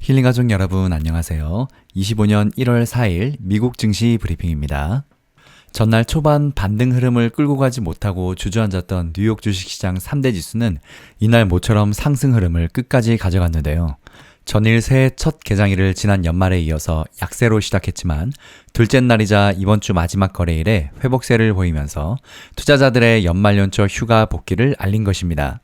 힐링 가족 여러분 안녕하세요. 25년 1월 4일 미국 증시 브리핑입니다. 전날 초반 반등 흐름을 끌고 가지 못하고 주저앉았던 뉴욕 주식시장 3대 지수는 이날 모처럼 상승 흐름을 끝까지 가져갔는데요. 전일 새해 첫 개장일을 지난 연말에 이어서 약세로 시작했지만 둘째 날이자 이번 주 마지막 거래일에 회복세를 보이면서 투자자들의 연말 연초 휴가 복귀를 알린 것입니다.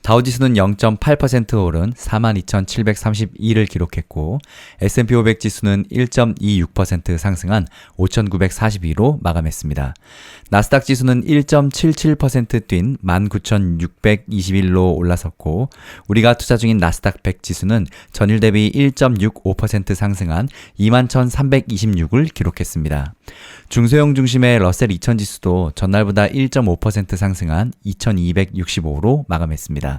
다우지수는 0.8% 오른 42,732를 기록했고 S&P 500 지수는 1.26% 상승한 5,942로 마감했습니다. 나스닥 지수는 1.77% 뛴 19,621로 올라섰고 우리가 투자 중인 나스닥 100 지수는 전일 대비 1.65% 상승한 21,326을 기록했습니다. 중소형 중심의 러셀 2000 지수도 전날보다 1.5% 상승한 2265로 마감했습니다.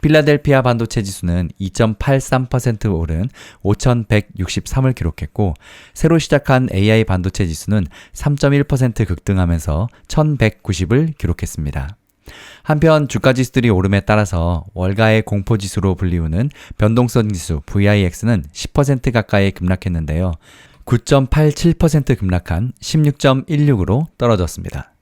필라델피아 반도체 지수는 2.83% 오른 5163을 기록했고 새로 시작한 AI 반도체 지수는 3.1% 급등하면서 1190을 기록했습니다. 한편 주가 지수들이 오름에 따라서 월가의 공포지수로 불리우는 변동성 지수 VIX는 10% 가까이 급락했는데요. 9.87% 급락한 16.16으로 떨어졌습니다.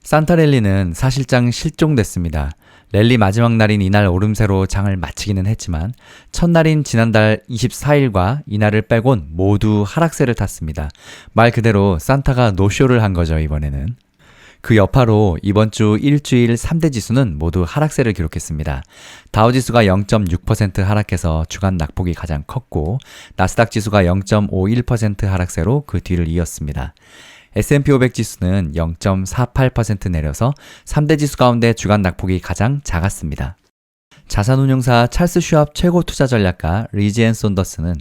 산타랠리는 사실상 실종됐습니다. 랠리 마지막 날인 이날 오름세로 장을 마치기는 했지만 첫날인 지난달 24일과 이날을 빼곤 모두 하락세를 탔습니다. 말 그대로 산타가 노쇼를 한 거죠, 이번에는. 그 여파로 이번 주 일주일 3대 지수는 모두 하락세를 기록했습니다. 다우지수가 0.6% 하락해서 주간 낙폭이 가장 컸고 나스닥 지수가 0.51% 하락세로 그 뒤를 이었습니다. S&P 500 지수는 0.48% 내려서 3대 지수 가운데 주간 낙폭이 가장 작았습니다. 자산운용사 찰스 슈왑 최고 투자 전략가 리지 앤 손더스는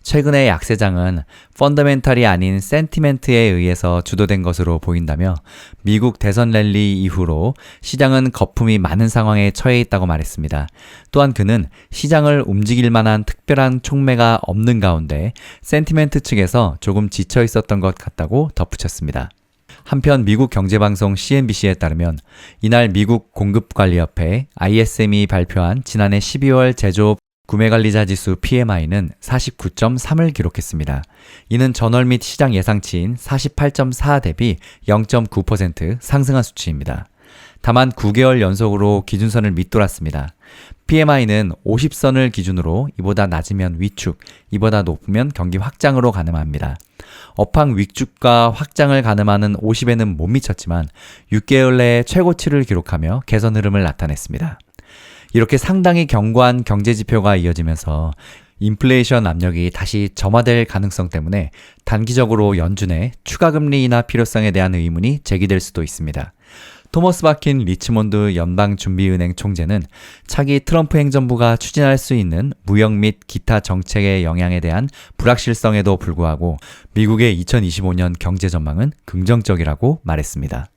최근의 약세장은 펀더멘탈이 아닌 센티멘트에 의해서 주도된 것으로 보인다며 미국 대선 랠리 이후로 시장은 거품이 많은 상황에 처해 있다고 말했습니다. 또한 그는 시장을 움직일 만한 특별한 촉매가 없는 가운데 센티멘트 측에서 조금 지쳐 있었던 것 같다고 덧붙였습니다. 한편 미국 경제방송 CNBC에 따르면 이날 미국 공급관리협회 ISM이 발표한 지난해 12월 제조업 구매관리자 지수 PMI는 49.3을 기록했습니다. 이는 전월 및 시장 예상치인 48.4 대비 0.9% 상승한 수치입니다. 다만 9개월 연속으로 기준선을 밑돌았습니다. PMI는 50선을 기준으로 이보다 낮으면 위축, 이보다 높으면 경기 확장으로 가늠합니다. 업황 위축과 확장을 가늠하는 50에는 못 미쳤지만 6개월 내에 최고치를 기록하며 개선 흐름을 나타냈습니다. 이렇게 상당히 견고한 경제지표가 이어지면서 인플레이션 압력이 다시 점화될 가능성 때문에 단기적으로 연준의 추가 금리 인하 필요성에 대한 의문이 제기될 수도 있습니다. 토머스 바킨 리치몬드 연방준비은행 총재는 차기 트럼프 행정부가 추진할 수 있는 무역 및 기타 정책의 영향에 대한 불확실성에도 불구하고 미국의 2025년 경제 전망은 긍정적이라고 말했습니다.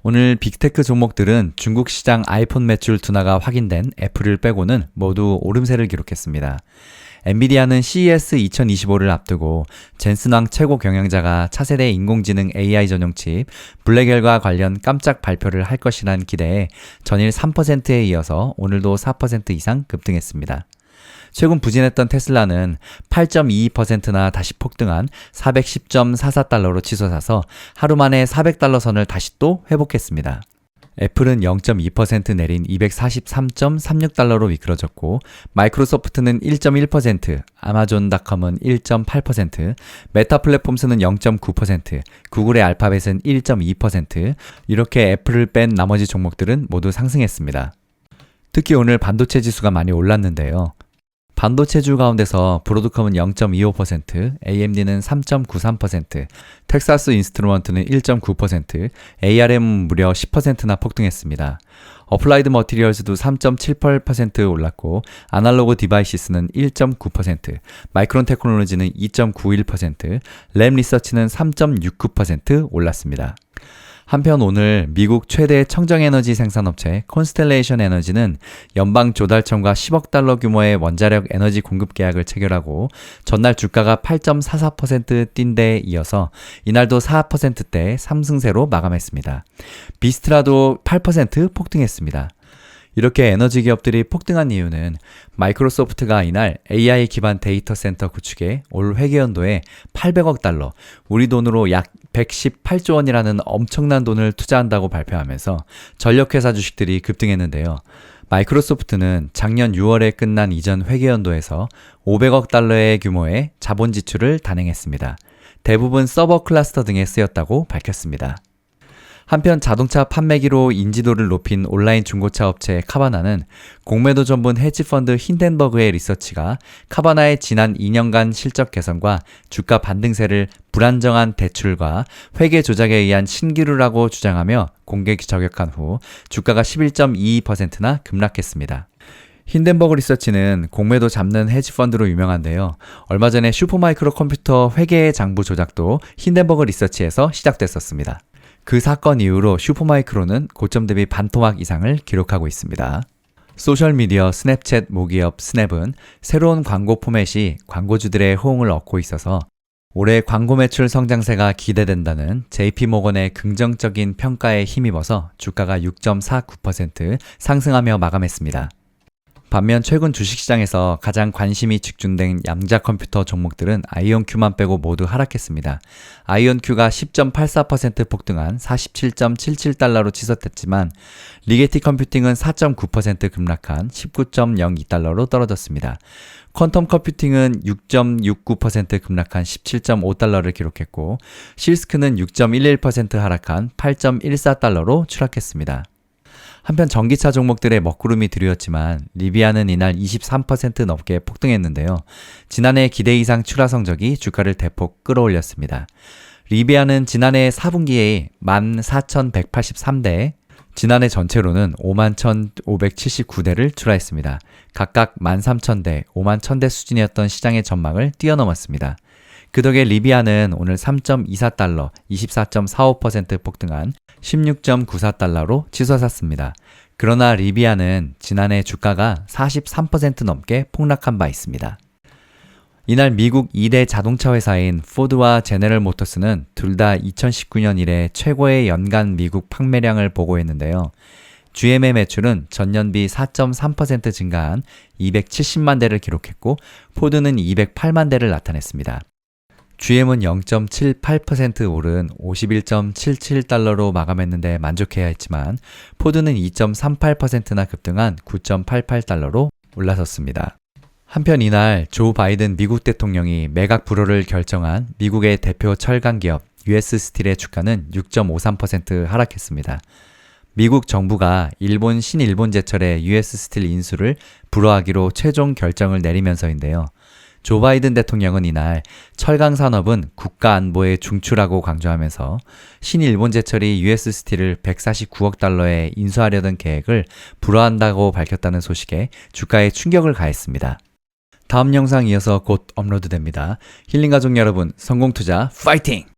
오늘 빅테크 종목들은 중국 시장 아이폰 매출 둔화가 확인된 애플을 빼고는 모두 오름세를 기록했습니다. 엔비디아는 CES 2025를 앞두고 젠슨왕 최고 경영자가 차세대 인공지능 AI 전용 칩 블랙엘과 관련 깜짝 발표를 할 것이란 기대에 전일 3%에 이어서 오늘도 4% 이상 급등했습니다. 최근 부진했던 테슬라는 8.22%나 다시 폭등한 410.44달러로 치솟아서 하루 만에 400달러 선을 다시 또 회복했습니다. 애플은 0.2% 내린 243.36달러로 미끄러졌고 마이크로소프트는 1.1%, 아마존닷컴은 1.8%, 메타 플랫폼스는 0.9%, 구글의 알파벳은 1.2% 이렇게 애플을 뺀 나머지 종목들은 모두 상승했습니다. 특히 오늘 반도체 지수가 많이 올랐는데요. 반도체주 가운데서 브로드컴은 0.25%, AMD는 3.93%, 텍사스 인스트루먼트는 1.9%, ARM은 무려 10%나 폭등했습니다. 어플라이드 머티리얼즈도 3.78% 올랐고 아날로그 디바이시스는 1.9%, 마이크론 테크놀로지는 2.91%, 램 리서치는 3.69% 올랐습니다. 한편 오늘 미국 최대 청정에너지 생산업체 콘스텔레이션 에너지는 연방조달청과 10억 달러 규모의 원자력 에너지 공급 계약을 체결하고 전날 주가가 8.44% 뛴 데 이어서 이날도 4%대 상승세로 마감했습니다. 비스트라도 8% 폭등했습니다. 이렇게 에너지 기업들이 폭등한 이유는 마이크로소프트가 이날 AI 기반 데이터 센터 구축에 올 회계연도에 800억 달러, 우리 돈으로 약 118조 원이라는 엄청난 돈을 투자한다고 발표하면서 전력회사 주식들이 급등했는데요. 마이크로소프트는 작년 6월에 끝난 이전 회계연도에서 500억 달러의 규모의 자본 지출을 단행했습니다. 대부분 서버 클러스터 등에 쓰였다고 밝혔습니다. 한편 자동차 판매기로 인지도를 높인 온라인 중고차 업체 카바나는 공매도 전문 헤지펀드 힌덴버그의 리서치가 카바나의 지난 2년간 실적 개선과 주가 반등세를 불안정한 대출과 회계 조작에 의한 신기루라고 주장하며 공개 저격한 후 주가가 11.22%나 급락했습니다. 힌덴버그 리서치는 공매도 잡는 헤지펀드로 유명한데요. 얼마 전에 슈퍼마이크로 컴퓨터 회계의 장부 조작도 힌덴버그 리서치에서 시작됐었습니다. 그 사건 이후로 슈퍼마이크로는 고점 대비 반토막 이상을 기록하고 있습니다. 소셜미디어 스냅챗 모기업 스냅은 새로운 광고 포맷이 광고주들의 호응을 얻고 있어서 올해 광고 매출 성장세가 기대된다는 JP모건의 긍정적인 평가에 힘입어서 주가가 6.49% 상승하며 마감했습니다. 반면 최근 주식시장에서 가장 관심이 집중된 양자 컴퓨터 종목들은 아이온큐만 빼고 모두 하락했습니다. 아이온큐가 10.84% 폭등한 47.77달러로 치솟했지만 리게티 컴퓨팅은 4.9% 급락한 19.02달러로 떨어졌습니다. 퀀텀 컴퓨팅은 6.69% 급락한 17.5달러를 기록했고 실스크는 6.11% 하락한 8.14달러로 추락했습니다. 한편 전기차 종목들의 먹구름이 드리웠지만 리비아는 이날 23% 넘게 폭등했는데요. 지난해 기대 이상 출하 성적이 주가를 대폭 끌어올렸습니다. 리비아는 지난해 4분기에 14,183대, 지난해 전체로는 51,579대를 출하했습니다. 각각 13,000대, 51,000대 수준이었던 시장의 전망을 뛰어넘었습니다. 그 덕에 리비아는 오늘 3.24달러, 24.45% 폭등한 16.94달러로 치솟았습니다. 그러나 리비아는 지난해 주가가 43% 넘게 폭락한 바 있습니다. 이날 미국 2대 자동차 회사인 포드와 제네럴 모터스는 둘 다 2019년 이래 최고의 연간 미국 판매량을 보고했는데요. GM의 매출은 전년비 4.3% 증가한 270만 대를 기록했고 포드는 208만 대를 나타냈습니다. GM은 0.78% 오른 51.77달러로 마감했는데 만족해야 했지만 포드는 2.38%나 급등한 9.88달러로 올라섰습니다. 한편 이날 조 바이든 미국 대통령이 매각 불허를 결정한 미국의 대표 철강 기업 US 스틸의 주가는 6.53% 하락했습니다. 미국 정부가 일본 신일본제철의 US 스틸 인수를 불허하기로 최종 결정을 내리면서인데요. 조 바이든 대통령은 이날 철강 산업은 국가 안보의 중추라고 강조하면서 신일본제철이 US 스틸을 149억 달러에 인수하려던 계획을 불허한다고 밝혔다는 소식에 주가에 충격을 가했습니다. 다음 영상 이어서 곧 업로드됩니다. 힐링가족 여러분, 성공투자 파이팅!